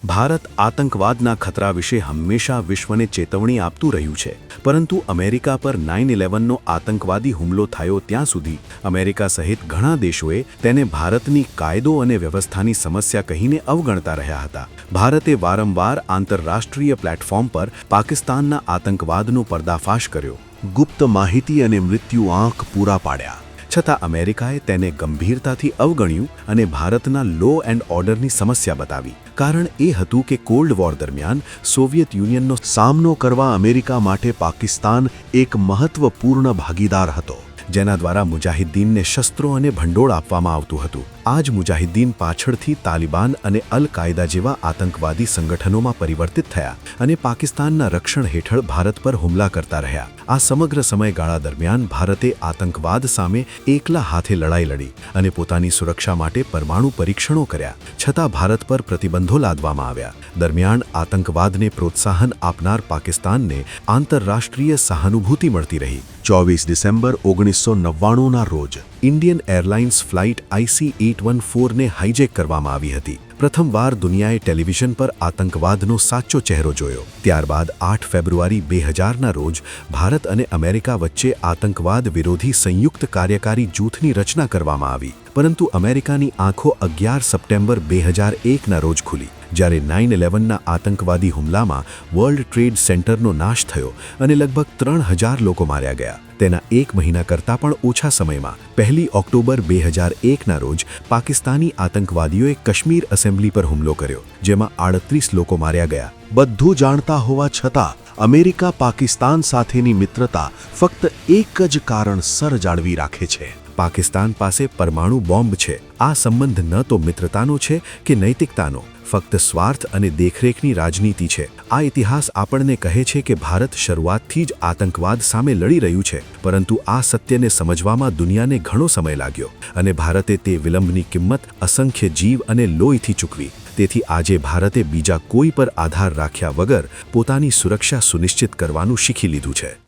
ભારત આતંકવાદના ખતરા વિશે હંમેશા વિશ્વને ચેતવણી આપતું રહ્યું છે, પરંતુ અમેરિકા પર 9/11નો આતંકવાદી હુમલો થયો ત્યાં સુધી અમેરિકા સહિત ઘણા દેશોએ તેને ભારતની કાયદો અને વ્યવસ્થાની સમસ્યા કહીને અવગણતા રહ્યા હતા. ભારતે વારંવાર આંતરરાષ્ટ્રીય પ્લેટફોર્મ પર પાકિસ્તાનના આતંકવાદનો પર્દાફાશ કર્યો, ગુપ્ત માહિતી અને મૃત્યુ આંક પૂરા પાડ્યા. છતાં અમેરિકાએ તેને ગંભીરતાથી અવગણ્યું અને ભારતના લો એન્ડ ઓર્ડરની સમસ્યા બતાવી. કારણ એ હતું કે કોલ્ડ વોર દરમિયાન સોવિયત યુનિયનનો સામનો કરવા અમેરિકા માટે પાકિસ્તાન એક મહત્વપૂર્ણ ભાગીદાર હતો, જેના દ્વારા મુજાહિદ્દીનને શસ્ત્રો અને ભંડોળ આપવામાં આવતું હતું. આ જ મુજાહિદ્દીન પાછળથી તાલિબાન અને અલ કાયદા જેવા આતંકવાદી સંગઠનોમાં પરિવર્તિત થયા અને પાકિસ્તાનના રક્ષણ હેઠળ ભારત પર હુમલા કરતા રહ્યા. આ સમગ્ર સમયગાળા દરમિયાન ભારતે આતંકવાદ સામે એકલા હાથે લડાઈ લડી અને પોતાની સુરક્ષા માટે પરમાણુ પરીક્ષણો કર્યા. છતાં ભારત પર પ્રતિબંધો લાદવામાં આવ્યા. દરમિયાન આતંકવાદને પ્રોત્સાહન આપનાર પાકિસ્તાનને આંતરરાષ્ટ્રીય સહાનુભૂતિ મળતી રહી. 24 ડિસેમ્બર 1999ના રોજ ઇન્ડિયન એરલાઇન્સ ફ્લાઇટ IC-814ને હાઇજેક કરવામાં આવી હતી. પ્રથમવાર દુનિયાએ ટેલિવિઝન પર આતંકવાદનો સાચો ચહેરો જોયો. ત્યારબાદ 8 ફેબ્રુઆરી 2000ના રોજ ભારત અને અમેરિકા વચ્ચે આતંકવાદ વિરોધી સંયુક્ત કાર્યકારી જૂથની રચના કરવામાં આવી. પરંતુ અમેરિકાની આંખો 11 સપ્ટેમ્બર 2001ના રોજ ખુલી, જ્યારે 9/11ના આતંકવાદી હુમલામાં વર્લ્ડ ટ્રેડ સેન્ટરનો નાશ થયો અને લગભગ 3000 લોકો માર્યા ગયા. તેના એક મહિના કરતાં પણ ઓછા સમયમાં 1 ઓક્ટોબર 2001ના રોજ પાકિસ્તાની આતંકવાદીઓએ કાશ્મીર એસેમ્બલી પર હુમલો કર્યો, જેમાં 38 લોકો માર્યા ગયા. બધું જાણતા હોવા છતાં અમેરિકા પાકિસ્તાન સાથેની મિત્રતા ફક્ત એક જ કારણસર જાળવી રાખે છે. પાકિસ્તાન પાસે પરમાણુ બોમ્બ છે. આ સંબંધ ન તો મિત્રતાનો છે કે નૈતિકતાનો, ફક્ત સ્વાર્થ અને દેખરેખની રાજનીતિ છે. આ ઇતિહાસ આપણને કહે છે કે ભારત શરૂઆતથી જ આતંકવાદ સામે લડી રહ્યું છે, પરંતુ આ સત્યને સમજવામાં દુનિયાને ઘણો સમય લાગ્યો અને ભારતે તે વિલંબની કિંમત અસંખ્ય જીવ અને લોહીથી ચૂકવી. તેથી આજે ભારતે બીજા કોઈ પર આધાર રાખ્યા વગર પોતાની સુરક્ષા સુનિશ્ચિત કરવાનું શીખી લીધું છે.